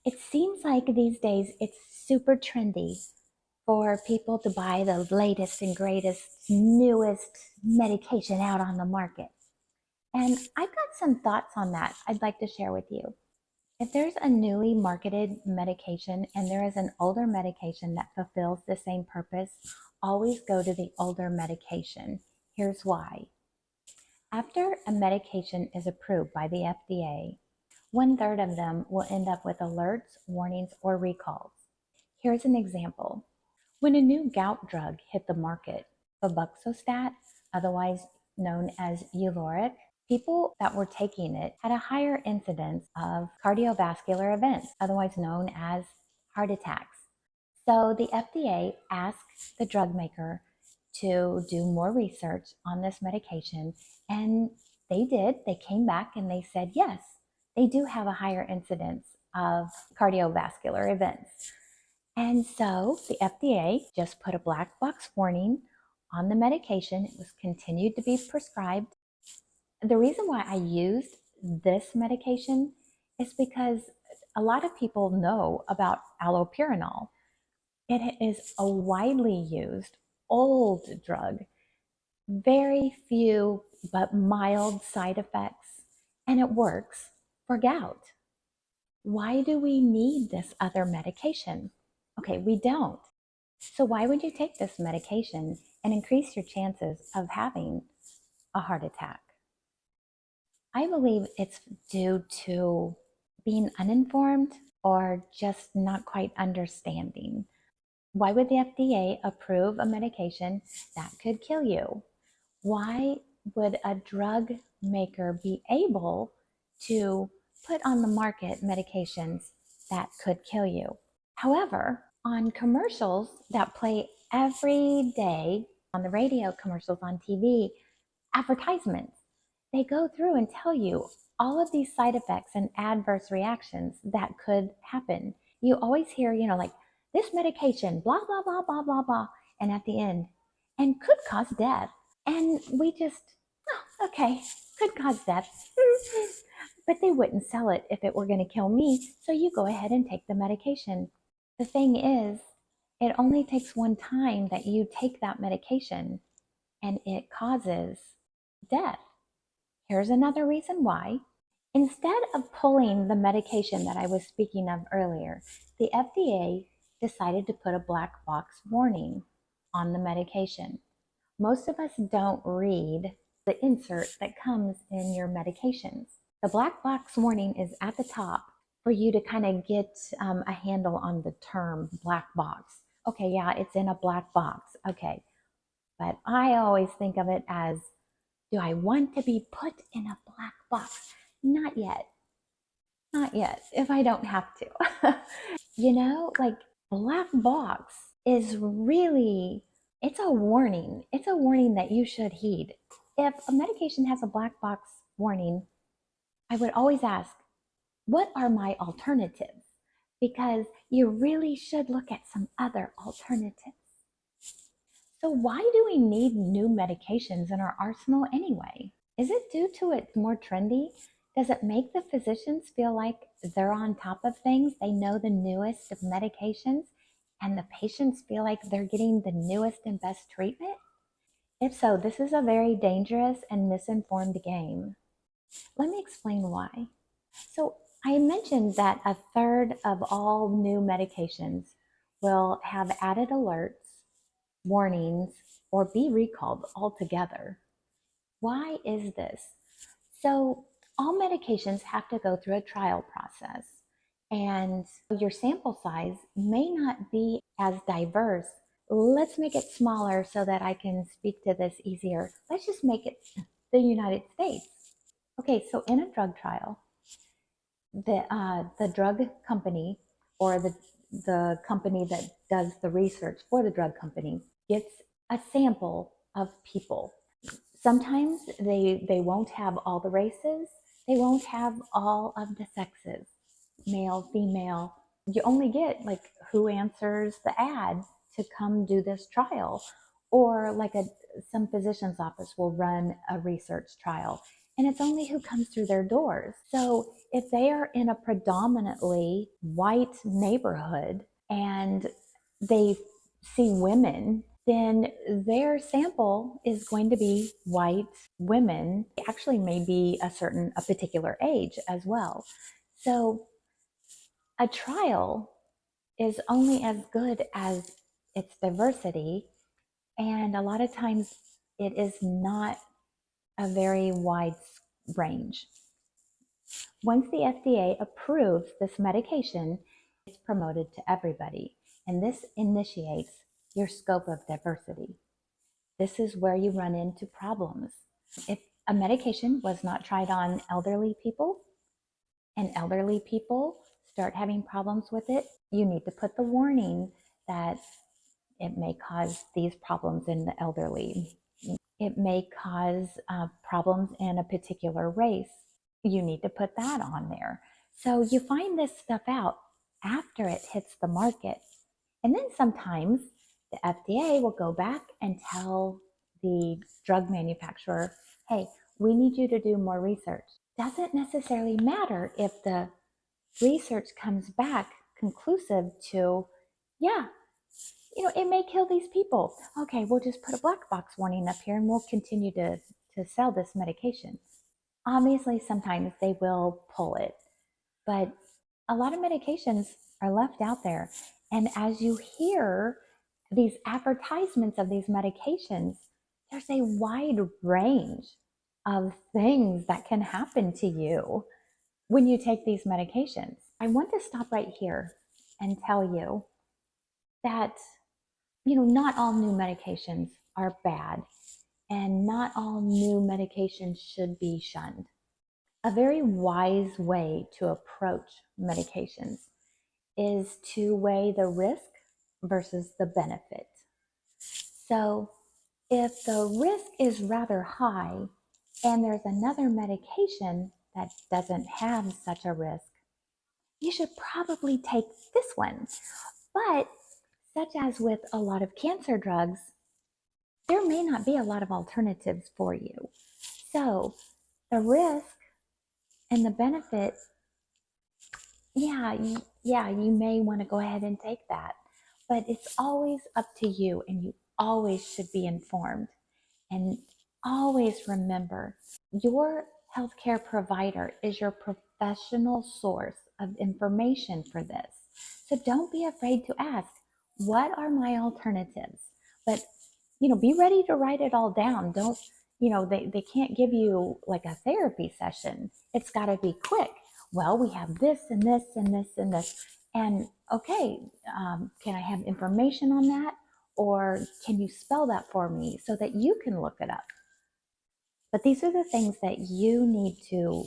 It seems like these days it's super trendy for people to buy the latest and greatest, newest medication out on the market. And I've got some thoughts on that I'd like to share with you. If there's a newly marketed medication and there is an older medication that fulfills the same purpose, always go to the older medication. Here's why. After a medication is approved by the FDA, one-third of them will end up with alerts, warnings, or recalls. Here's an example. When a new gout drug hit the market, febuxostat, otherwise known as Uloric, people that were taking it had a higher incidence of cardiovascular events, otherwise known as heart attacks. So the FDA asked the drug maker to do more research on this medication, and they did. They came back and they said, yes, they do have a higher incidence of cardiovascular events. And so the FDA just put a black box warning on the medication. It was continued to be prescribed. The reason why I used this medication is because a lot of people know about allopurinol. It is a widely used old drug, very few but mild side effects, and it works for gout. Why do we need this other medication? Okay, we don't. So why would you take this medication and increase your chances of having a heart attack? I believe it's due to being uninformed or just not quite understanding. Why would the FDA approve a medication that could kill you? Why would a drug maker be able to put on the market medications that could kill you? However, on commercials that play every day, on the radio commercials, on TV, advertisements, they go through and tell you all of these side effects and adverse reactions that could happen. You always hear, like this medication, blah, blah, blah, blah, blah, blah, and at the end, and could cause death. And we just, oh, okay, could cause death. But they wouldn't sell it if it were going to kill me, so you go ahead and take the medication. The thing is, it only takes one time that you take that medication and it causes death. Here's another reason why. Instead of pulling the medication that I was speaking of earlier, the FDA decided to put a black box warning on the medication. Most of us don't read the insert that comes in your medications. The black box warning is at the top for you to kind of get a handle on the term black box. Okay, yeah, it's in a black box. Okay, but I always think of it as, do I want to be put in a black box? Not yet. Not yet, if I don't have to. Like black box is really, it's a warning. It's a warning that you should heed. If a medication has a black box warning, I would always ask, what are my alternatives? Because you really should look at some other alternatives. So why do we need new medications in our arsenal anyway? Is it due to it's more trendy? Does it make the physicians feel like they're on top of things? They know the newest of medications and the patients feel like they're getting the newest and best treatment? If so, this is a very dangerous and misinformed game. Let me explain why. So I mentioned that a third of all new medications will have added alerts, warnings, or be recalled altogether. Why is this? So all medications have to go through a trial process, and your sample size may not be as diverse. Let's make it smaller so that I can speak to this easier. Let's just make it the United States. Okay, so in a drug trial, the drug company or the company that does the research for the drug company gets a sample of people. Sometimes they won't have all the races. They won't have all of the sexes, male, female. You only get like who answers the ad to come do this trial. Or like some physician's office will run a research trial and it's only who comes through their doors. So if they are in a predominantly white neighborhood and they see women, then their sample is going to be white women. Actually, may be a particular age as well. So a trial is only as good as its diversity, and a lot of times it is not a very wide range. Once the FDA approves this medication, it's promoted to everybody, and this initiates your scope of diversity. This is where you run into problems. If a medication was not tried on elderly people, and elderly people start having problems with it, you need to put the warning that it may cause these problems in the elderly. It may cause problems in a particular race. You need to put that on there. So you find this stuff out after it hits the market. And then sometimes the FDA will go back and tell the drug manufacturer, hey, we need you to do more research. Doesn't necessarily matter if the research comes back conclusive to, yeah, it may kill these people. Okay, we'll just put a black box warning up here and we'll continue to sell this medication. Obviously, sometimes they will pull it, but a lot of medications are left out there. And as you hear these advertisements of these medications, there's a wide range of things that can happen to you when you take these medications. I want to stop right here and tell you that, not all new medications are bad, and not all new medications should be shunned. A very wise way to approach medications is to weigh the risk versus the benefit. So if the risk is rather high and there's another medication that doesn't have such a risk, you should probably take this one. But such as with a lot of cancer drugs, there may not be a lot of alternatives for you. So the risk and the benefit, you may want to go ahead and take that. But it's always up to you, and you always should be informed. And always remember, your healthcare provider is your professional source of information for this. So don't be afraid to ask, what are my alternatives? But, be ready to write it all down. Don't, they can't give you like a therapy session. It's got to be quick. Well, we have this and this and this and this. And okay, can I have information on that? Or can you spell that for me so that you can look it up? But these are the things that you need to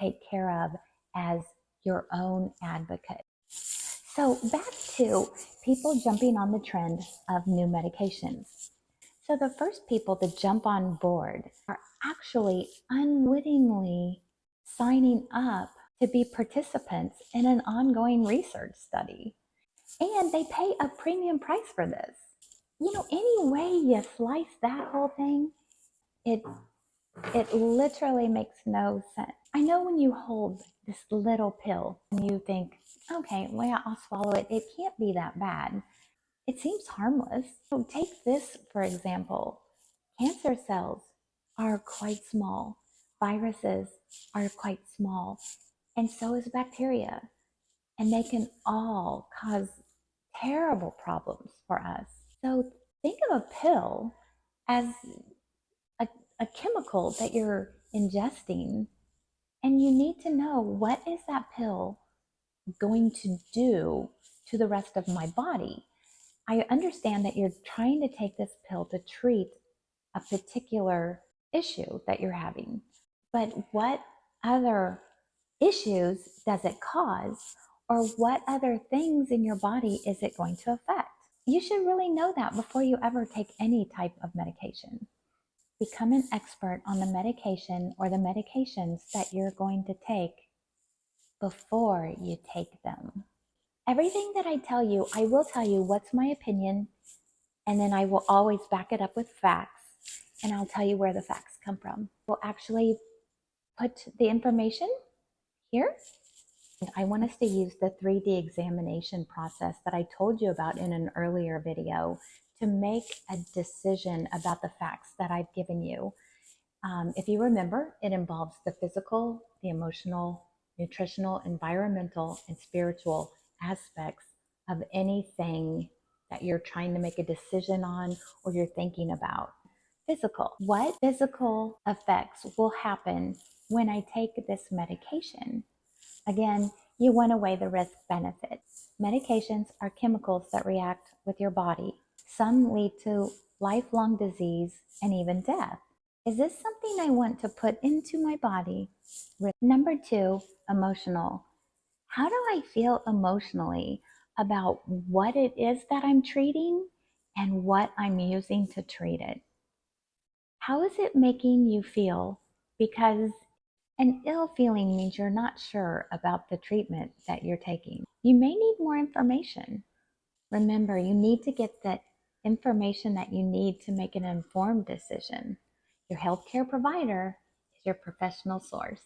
take care of as your own advocate. So back to people jumping on the trend of new medications. So the first people to jump on board are actually unwittingly signing up to be participants in an ongoing research study. And they pay a premium price for this. Any way you slice that whole thing, it literally makes no sense. I know when you hold this little pill and you think, okay, well, I'll swallow it. It can't be that bad. It seems harmless. So take this, for example. Cancer cells are quite small. Viruses are quite small. And so is bacteria. And they can all cause terrible problems for us. So think of a pill as a chemical that you're ingesting, and you need to know, what is that pill going to do to the rest of my body? I understand that you're trying to take this pill to treat a particular issue that you're having, but what other issues does it cause, or what other things in your body is it going to affect? You should really know that before you ever take any type of medication. Become an expert on the medication or the medications that you're going to take before you take them. Everything that I tell you, I will tell you what's my opinion, and then I will always back it up with facts, and I'll tell you where the facts come from. Well, actually put the information here. I want us to use the 3D examination process that I told you about in an earlier video to make a decision about the facts that I've given you. If you remember, it involves the physical, the emotional, nutritional, environmental, and spiritual aspects of anything that you're trying to make a decision on or you're thinking about. Physical. What physical effects will happen when I take this medication? Again, you want to weigh the risk benefits. Medications are chemicals that react with your body. Some lead to lifelong disease and even death. Is this something I want to put into my body? Number 2, emotional. How do I feel emotionally about what it is that I'm treating and what I'm using to treat it? How is it making you feel? Because an ill feeling means you're not sure about the treatment that you're taking. You may need more information. Remember, you need to get the information that you need to make an informed decision. Your healthcare provider is your professional source.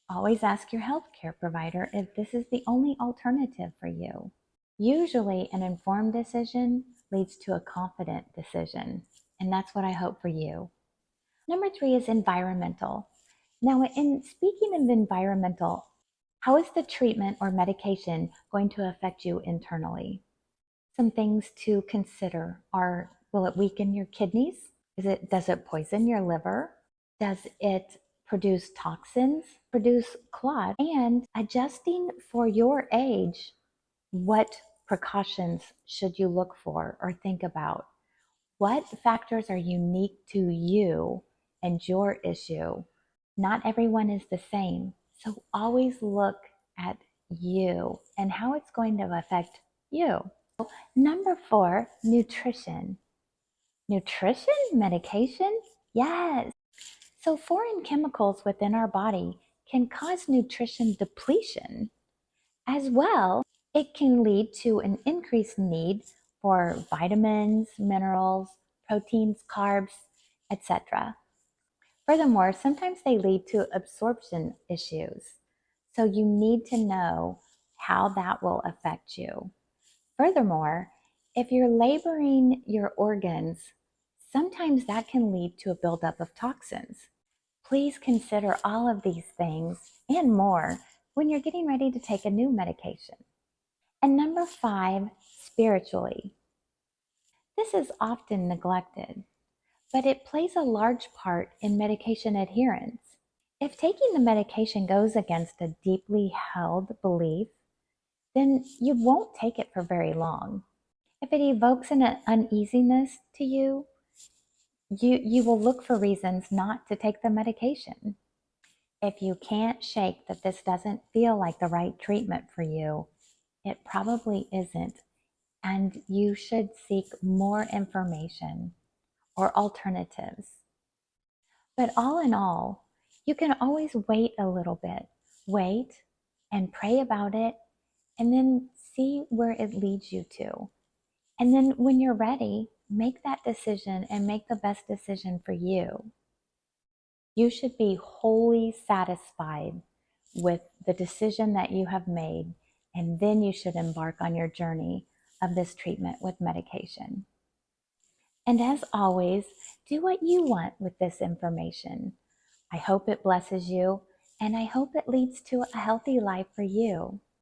Always ask your healthcare provider if this is the only alternative for you. Usually, an informed decision leads to a confident decision, and that's what I hope for you. Number 3 is environmental. Now, in speaking of environmental, how is the treatment or medication going to affect you internally? Some things to consider are, will it weaken your kidneys? Does it poison your liver? Does it produce toxins, produce clot? And adjusting for your age, what precautions should you look for or think about? What factors are unique to you and your issue? Not everyone is the same. So always look at you and how it's going to affect you. Number 4, nutrition. Nutrition? Medication? Yes. So foreign chemicals within our body can cause nutrition depletion. As well, it can lead to an increased need for vitamins, minerals, proteins, carbs, etc. Furthermore, sometimes they lead to absorption issues. So you need to know how that will affect you. Furthermore, if you're laboring your organs, sometimes that can lead to a buildup of toxins. Please consider all of these things and more when you're getting ready to take a new medication. And number 5, spiritually. This is often neglected, but it plays a large part in medication adherence. If taking the medication goes against a deeply held belief, then you won't take it for very long. If it evokes an uneasiness to you, you will look for reasons not to take the medication. If you can't shake that this doesn't feel like the right treatment for you, it probably isn't, and you should seek more information or alternatives. But all in all, you can always wait a little bit. Wait and pray about it, and then see where it leads you to. And then when you're ready, make that decision and make the best decision for you. You should be wholly satisfied with the decision that you have made, and then you should embark on your journey of this treatment with medication. And as always, do what you want with this information. I hope it blesses you, and I hope it leads to a healthy life for you.